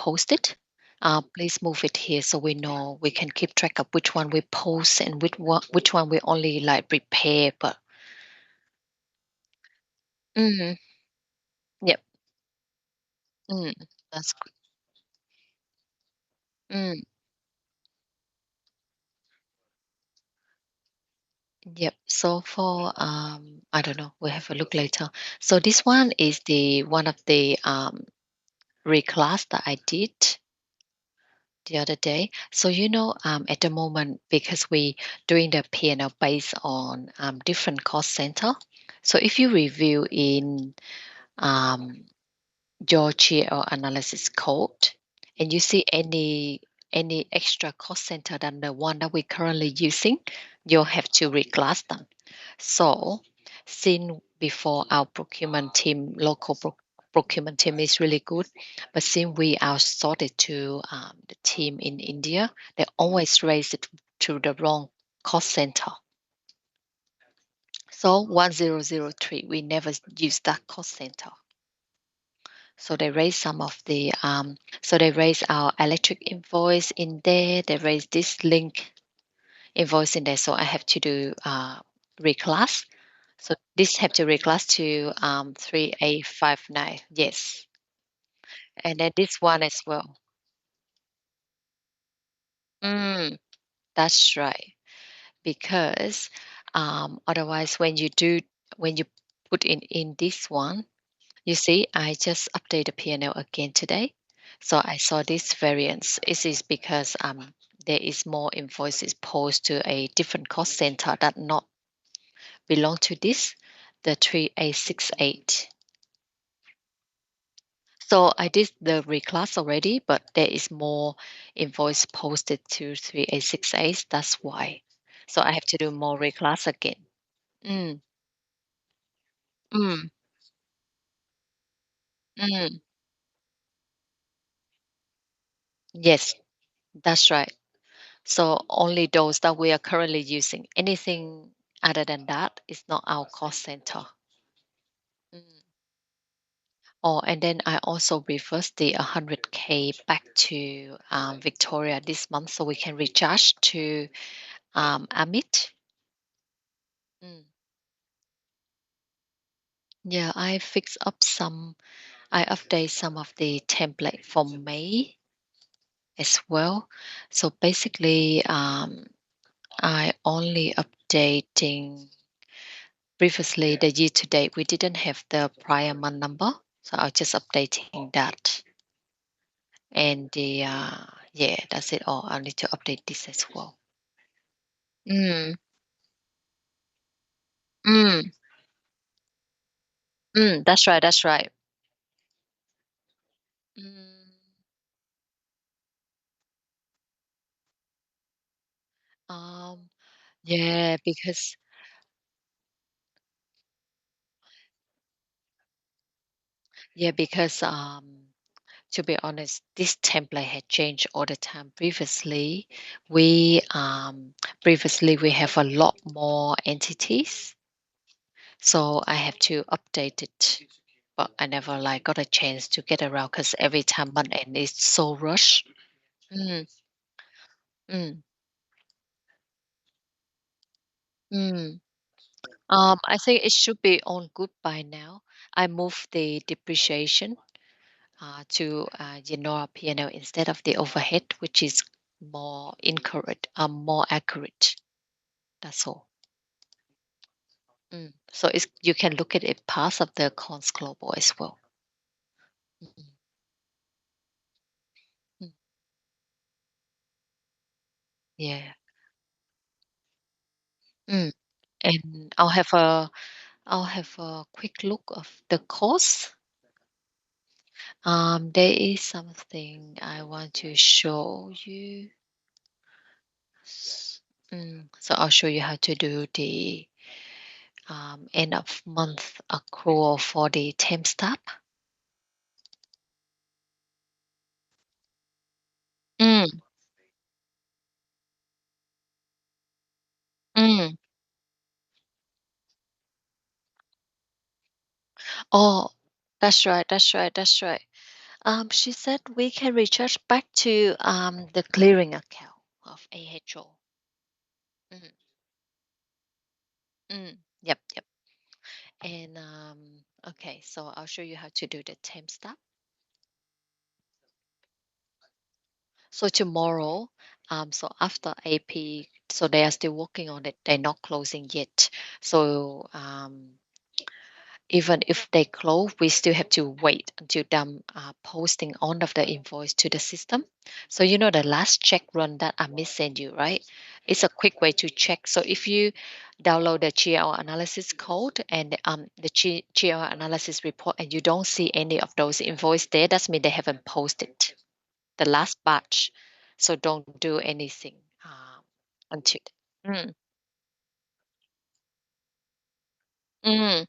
post it. Please move it here so we know we can keep track of which one we post and which one we only like prepare. But mm, yep, mm, that's good. Mm, yep. So for I don't know. We'll have a look later. So this one is the one of the reclass that I did the other day. So at the moment because we doing the P&L based on different cost center. So if you review in um, your GL analysis code and you see any extra cost center than the one that we're currently using, you'll have to reclass them. So since before our procurement team, local procurement team is really good, but since we outsourced it to the team in India, they always raise it to the wrong cost center. So 1003, we never use that cost center. So they raise some of the so they raise our electric invoice in there. They raise this link invoice in there. So I have to do reclass. So this have to reclass to 3859. Yes. And then this one as well. Mm, that's right. Because otherwise when you put in this one, you see, I just updated the P&L again today. So I saw this variance. This is because there is more invoices posted to a different cost center that not belong to this, the 3868. So I did the reclass already, but there is more invoice posted to 3868. That's why. So I have to do more reclass again. Mm, mm, mm. Yes, that's right. So only those that we are currently using. Anything other than that is not our cost center. Mm. Oh, and then I also reversed the 100K back to Victoria this month so we can recharge to Amit. Mm. Yeah, I fixed up some, I update some of the template for May as well. So basically, I only updating previously, the year to date, we didn't have the prior month number, so I was just updating that. And yeah, that's it all. I need to update this as well. Mm, mm, that's right, that's right. Mm, um, yeah, because to be honest, this template had changed all the time. We previously we have a lot more entities, so I have to update it. But I never like got a chance to get around because every time month end is so rush. Mm, mm, mm. I think it should be on good by now. I moved the depreciation to P&L instead of the overhead, which is more incorrect, more accurate. That's all. So it's you can look at it part of the cons global as well. Mm, mm, yeah. Mm. And I'll have a quick look of the cost. There is something I want to show you. So I'll show you how to do the end of month accrual for the temp staff. Mm, mm. Oh, that's right, that's right, that's right. She said we can recharge back to the clearing account of AHO. Mm, yep, yep. And okay, so I'll show you how to do the temp stuff. So tomorrow, so after AP, so they are still working on it. They're not closing yet. So even if they close, we still have to wait until them posting all of the invoice to the system. So you know the last check run that I sent you, right? It's a quick way to check. So if you download the GL analysis code and the GL analysis report, and you don't see any of those invoice there, that means they haven't posted the last batch. So don't do anything until. Mm, mm.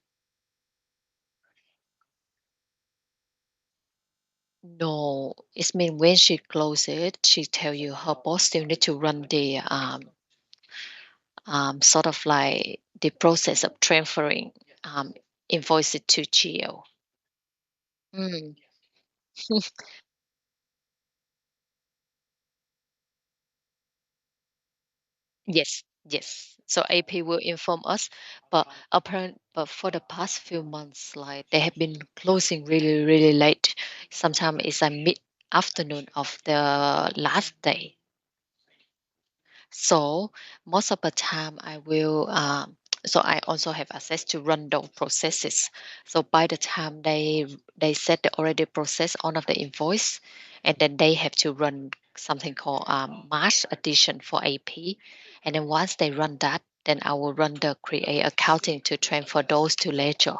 No, it's mean when she close it, she tell you her boss still need to run the sort of like the process of transferring invoices to Geo. Mm. Yes, yes. So AP will inform us, but but for the past few months, like they have been closing really, really late. Sometimes it's a mid afternoon of the last day. So most of the time I will so I also have access to run those processes. So by the time they said they already process all of the invoice, and then they have to run something called March addition for AP. And then once they run that, then I will run the create accounting to transfer those to ledger.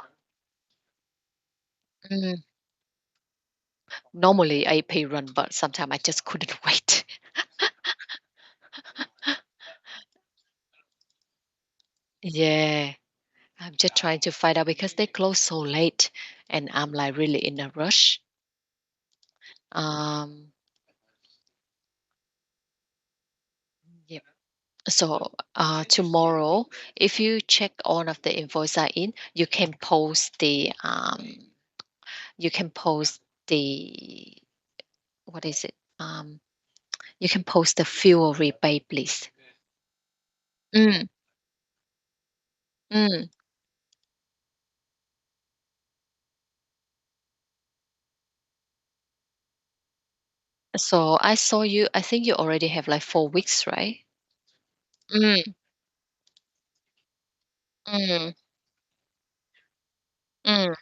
Mm. Normally AP run, but sometimes I just couldn't wait. Yeah. I'm just trying to find out because they close so late and I'm like really in a rush. Um, yep. So tomorrow, if you check all of the invoice are in, you can post the what is it? You can post the fuel rebate, please. Mm, mm. So I saw you. I think you already have like 4 weeks, right? Mm, mm, mm.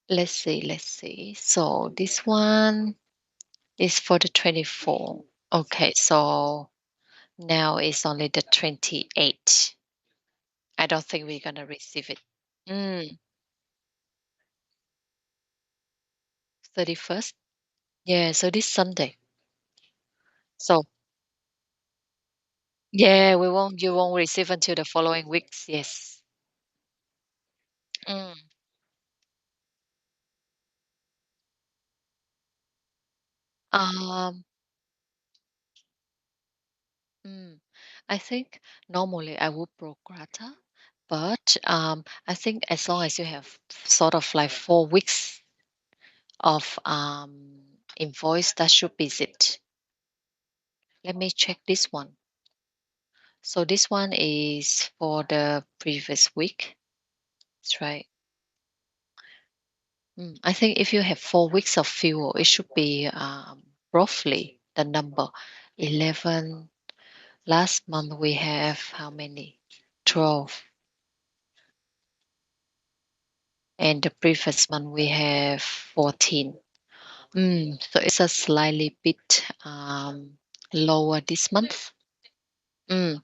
Let's see. Let's see. So this one. It's for the 24. Okay, so now it's only the 28. I don't think we're gonna receive it. Mm, 31st? Yeah, so this Sunday. So yeah, you won't receive until the following weeks. Yes. Mm, um, mm, I think normally I would pro rata, but I think as long as you have sort of like 4 weeks of invoice, that should be it. Let me check this one. So this one is for the previous week. That's right. I think if you have 4 weeks of fuel, it should be roughly the number 11. Last month we have how many? 12. And the previous month we have 14. So it's a slightly bit lower this month. Mm,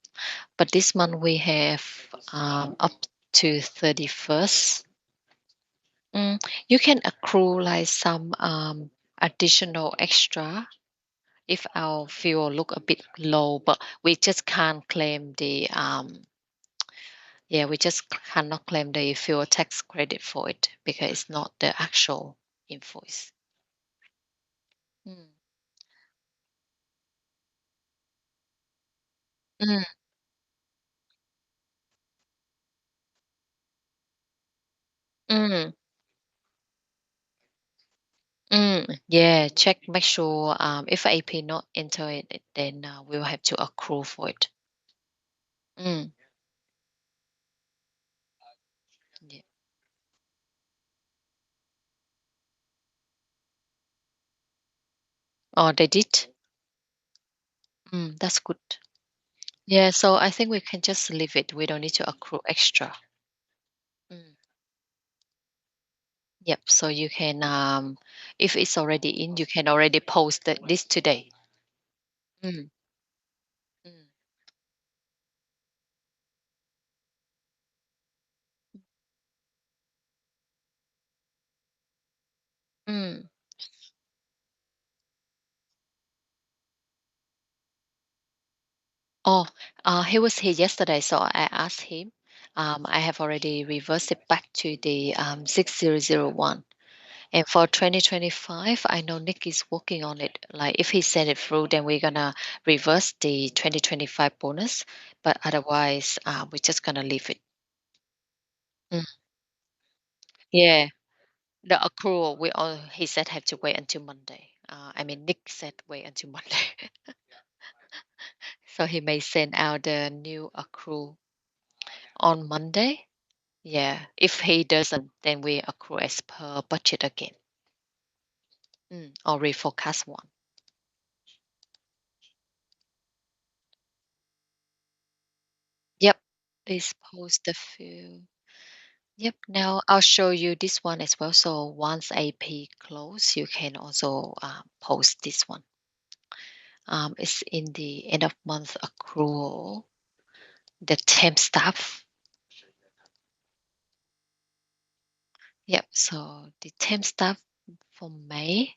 but this month we have up to 31st. You can accrue like some additional extra if our fuel look a bit low, but we just can't claim the we just cannot claim the fuel tax credit for it because it's not the actual invoice. Mm. Mm. Mm, yeah, check, make sure, if AP not enter it, then we'll have to accrue for it. Mm, yeah. Oh, they did? That's good. Yeah, so I think we can just leave it. We don't need to accrue extra. Mm. Yep. So you can, if it's already in, you can already post this today. Mm, mm, mm. Oh, he was here yesterday, so I asked him. I have already reversed it back to the 6001. And for 2025, I know Nick is working on it. Like if he send it through, then we're gonna reverse the 2025 bonus. But otherwise, we're just gonna leave it. Mm. Yeah, the accrual we all he said have to wait until Monday. I mean Nick said wait until Monday, so he may send out the new accrual on Monday. Yeah, if he doesn't, then we accrue as per budget again. Or reforecast one. Yep, please post the few. Yep, now I'll show you this one as well. So once AP close, you can also post this one. It's in the end of month accrual, the temp staff. Yep, so the temp staff for May.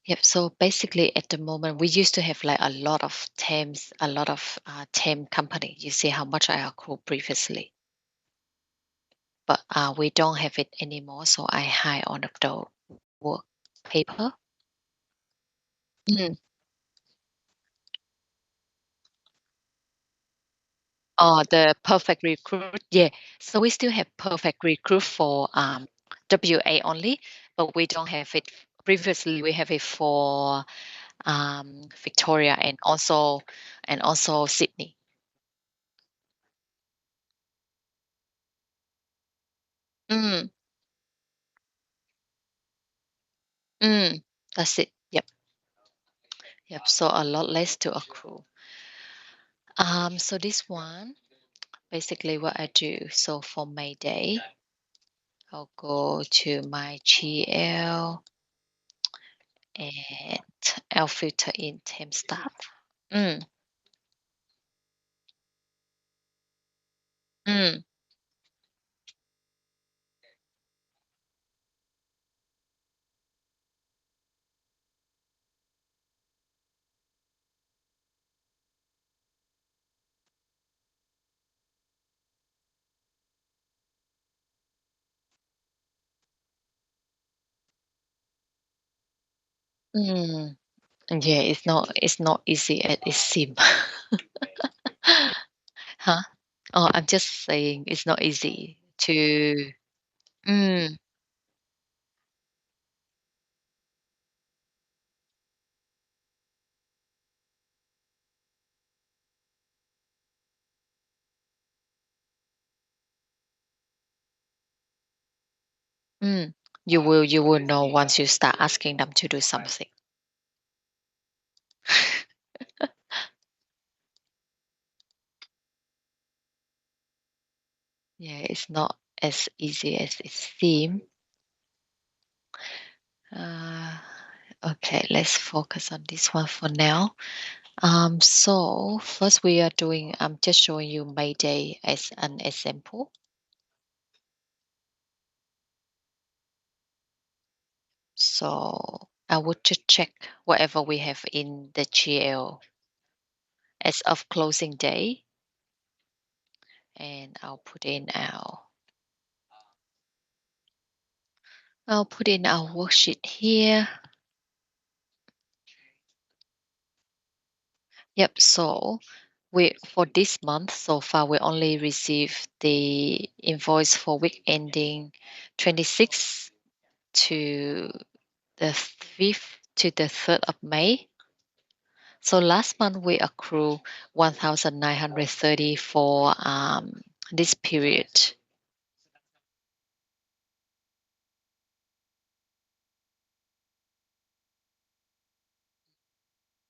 Yep, so basically at the moment, we used to have like a lot of temps, a lot of temp company. You see how much I accrued previously, but we don't have it anymore. So I hide on the work paper. Oh, the perfect recruit. Yeah. So we still have perfect recruit for WA only, but we don't have it. Previously, we have it for Victoria and also Sydney. Mm, mm, that's it. Yep. Yep. So a lot less to accrue. So this one, basically what I do. So for May Day, I'll go to my GL and I'll filter in temp staff. Mm, mm. Mm, and yeah, it's not easy as it seems. Huh? Oh, I'm just saying it's not easy to mm, mm. You will know once you start asking them to do something. Yeah, it's not as easy as it seems. Uh, okay, let's focus on this one for now. So first we are doing. I'm just showing you May Day as an example. So I would just check whatever we have in the GL as of closing day, and I'll put in our worksheet here. Yep. So We for this month so far we only received the invoice for week ending 26th to the 5th to the 3rd of May. So last month we accrue 1,930 for this period.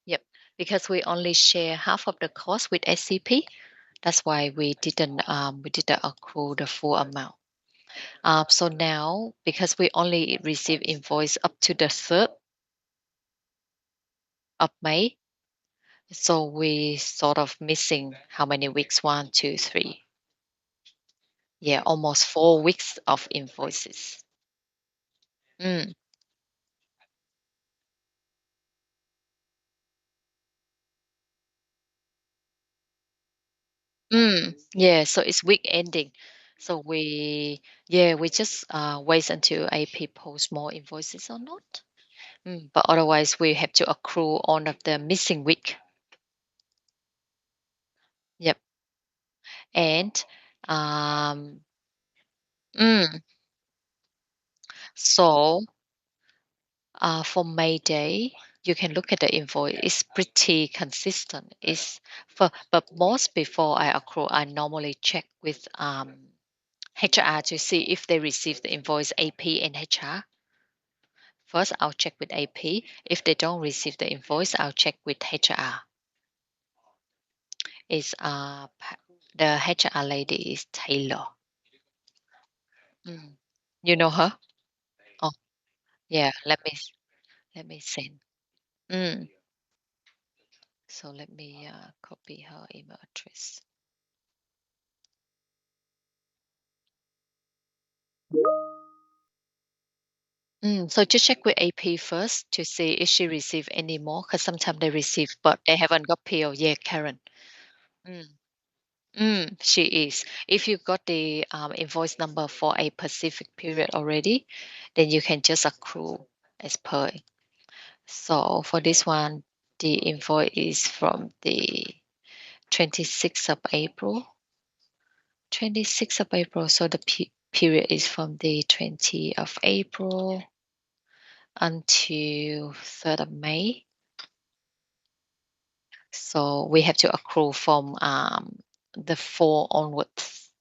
Yep, because we only share half of the cost with SCP. That's why we didn't accrue the full amount. So now because we only receive invoice up to the 3rd of May, so we sort of missing how many weeks? One, two, three. Yeah, almost 4 weeks of invoices. Mm. Yeah, so it's week ending. So we just wait until AP post more invoices or not. But otherwise, we have to accrue all of the missing week. Yep. And um, mm, so for May Day, you can look at the invoice. It's pretty consistent. It's but most before I accrue, I normally check with HR to see if they receive the invoice AP and HR. First, I'll check with AP. If they don't receive the invoice, I'll check with HR. Is the HR lady is Taylor. Mm. You know her? Oh, yeah. Let me send. Mm. So let me copy her email address. So just check with AP first to see if she received any more, because sometimes they receive, but they haven't got PO. Yeah, Karen. Mm. She is. If you got the invoice number for a specific period already, then you can just accrue as per. So for this one, the invoice is from the 26th of April. 26th of April. So the period is from the 20th of April until 3rd of May. So we have to accrue from the 4 onwards.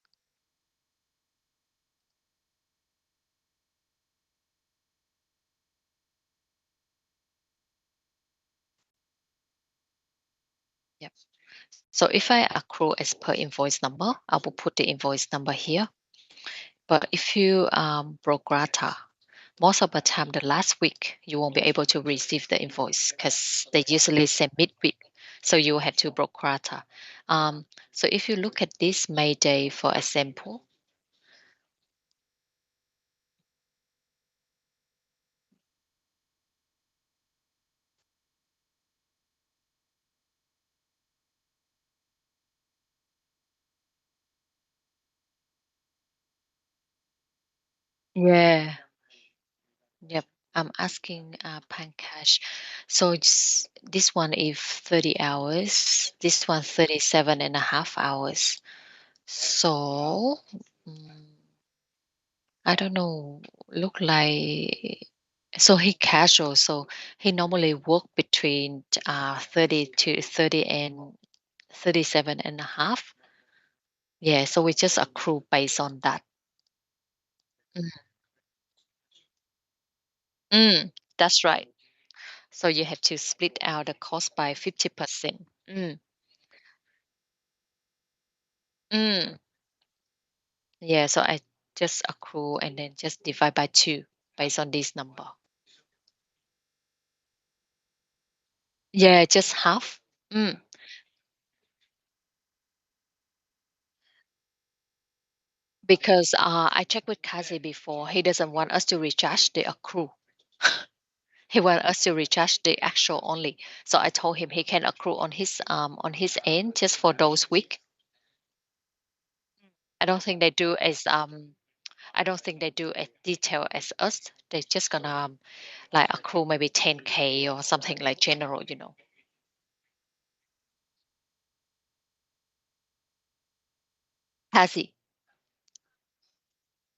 Yep. So if I accrue as per invoice number, I will put the invoice number here. But if you pro rata, most of the time, the last week, you won't be able to receive the invoice because they usually send midweek. So you have to pro rata. So if you look at this May Day, for example, yeah, yep. I'm asking Pankaj. So this one is 30 hours, this one 37 and a half hours. So mm, I don't know, look like so he casual, so he normally work between 30 to 30 and 37 and a half. Yeah, so we just accrue based on that. Mm. That's right. So you have to split out the cost by 50%. Mm. Yeah, so I just accrue and then just divide by 2 based on this number. Yeah, just half. Mm. Because I checked with Kazi before. He doesn't want us to recharge the accrue. He want us to recharge the actual only. So I told him he can accrue on his end just for those week. I don't think they do as I don't think they do as detailed as us. They just gonna like accrue maybe 10K or something like general. Cassie.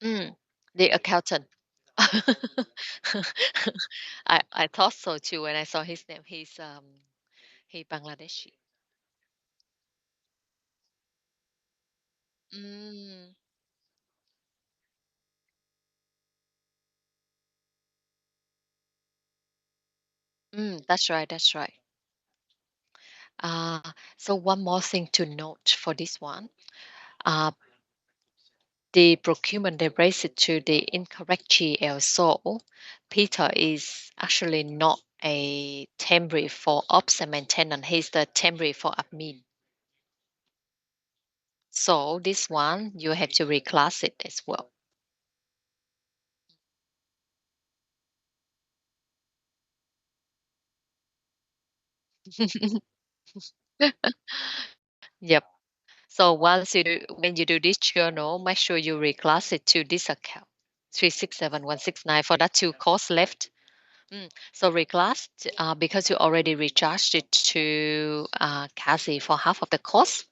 Mm, the accountant. I thought so too when I saw his name. He Bangladeshi. Mm, that's right. That's right. So one more thing to note for this one. Uh, the procurement they raised it to the incorrect GL. So Peter is actually not a temporary for ops and maintenance. He's the temporary for admin. So this one you have to reclass it as well. Yep. So when you do this journal, make sure you reclass it to this account, 367169 for that two costs left. So reclassed because you already recharged it to Cassie for half of the cost.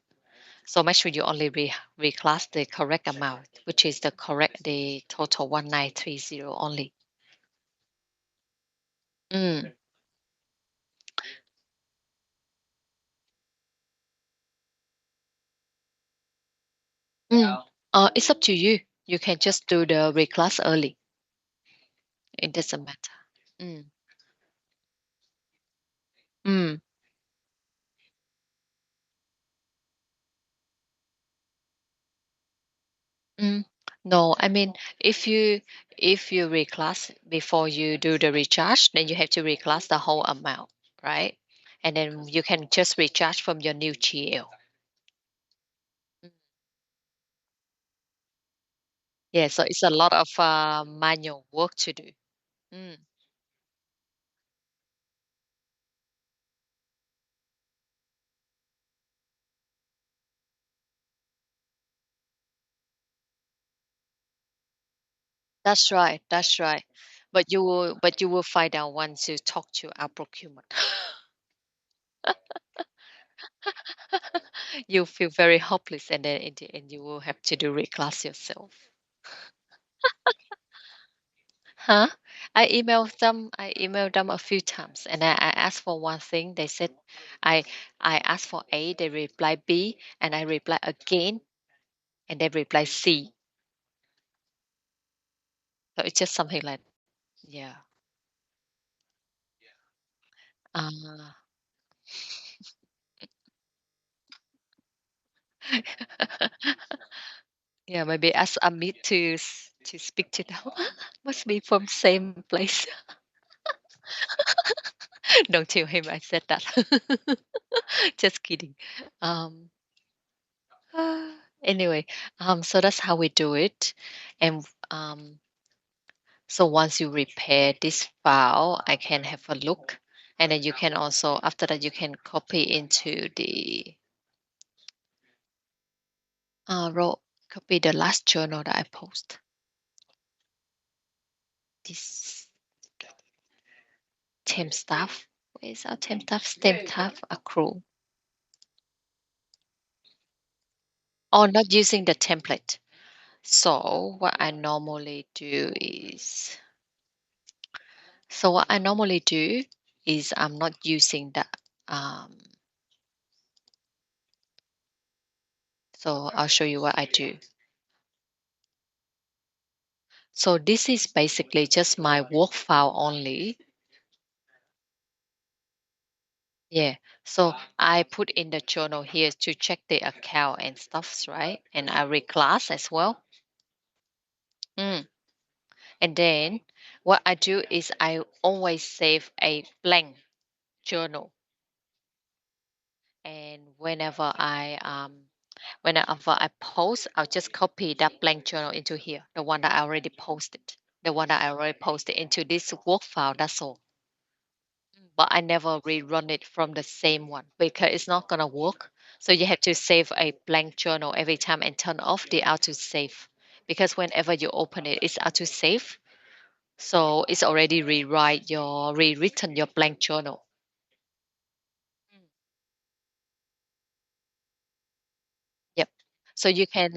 So make sure you only reclass the correct amount, which is the total 1930 only. Mm, mm. It's up to you. You can just do the reclass early. It doesn't matter. Mm, mm. Mm, no, I mean if you reclass before you do the recharge, then you have to reclass the whole amount, right? And then you can just recharge from your new GL. Mm. Yeah, so it's a lot of manual work to do. Mm, that's right, that's right. But you will find out once you talk to our procurement. You feel very hopeless, and then in the end you will have to do reclass yourself. Huh? I emailed them a few times and I asked for one thing. They said I I asked for A, they reply B, and I reply again and they reply C. So it's just something like yeah. Uh, yeah, maybe ask Amit to speak to them. Must be from same place. Don't tell him I said that. Just kidding. Um anyway, so that's how we do it. And so once you repair this file, I can have a look. And then you can also, after that, you can copy into the row, copy the last journal that I post. This temp staff. Where is our temp staff? Temp staff accrue. Or not using the template. So what I normally do is, I'm not using that. Um, so I'll show you what I do. So this is basically just my work file only. Yeah. So I put in the journal here to check the account and stuffs, right? And I reclass as well. Mm. And then what I do is I always save a blank journal. And whenever I post, I'll just copy that blank journal into here, the one that I already posted. The one that I already posted into this work file, that's all. But I never rerun it from the same one because it's not gonna work. So you have to save a blank journal every time and turn off the auto save because whenever you open it, it's auto save. So it's already rewritten your blank journal. Mm. Yep. So you can,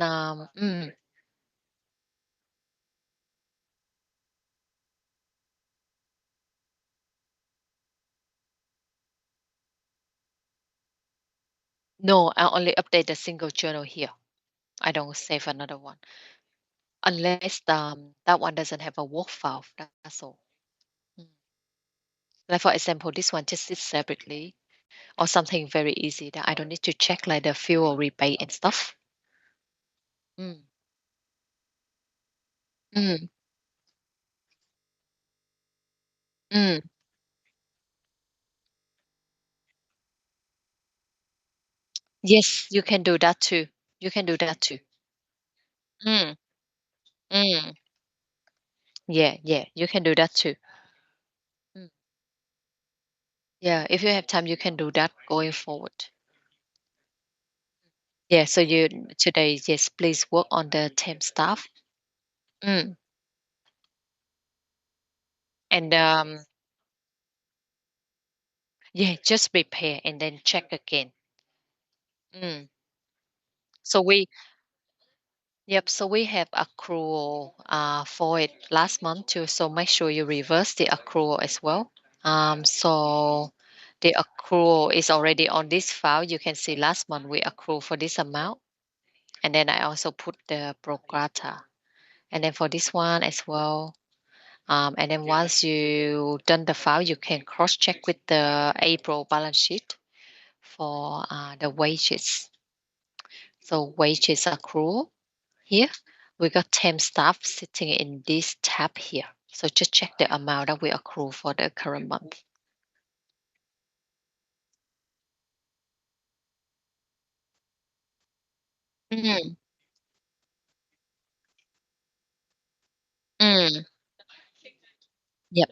no, I only update a single journal here. I don't save another one unless that one doesn't have a work file. That's all. Mm. Like for example, this one just sits separately, or something very easy that I don't need to check like the fuel rebate and stuff. Mm. Mm. Mm. Yes, you can do that too. You can do that too. Mm. Mm. Yeah, yeah, you can do that too. Mm. Yeah, if you have time, you can do that going forward. Yeah, so you today, yes, please work on the temp stuff. Mm. And yeah, just prepare and then check again. Mm. So we have accrual for it last month too. So make sure you reverse the accrual as well. So the accrual is already on this file. You can see last month we accrue for this amount, and then I also put the pro rata, and then for this one as well. And then once you done the file, you can cross check with the April balance sheet for the wages. So wages accrual here, we got temp staff sitting in this tab here. So just check the amount that we accrue for the current month. Mm, mm, yep,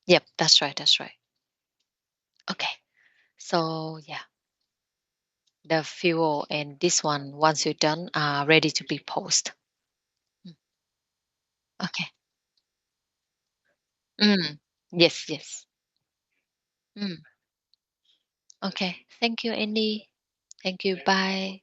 yep, that's right, that's right. Okay, so yeah, the fuel and this one, once you're done, are ready to be posted. Mm, okay. Mm, yes, yes. Mm, okay. Thank you, Andy. Thank you. Bye.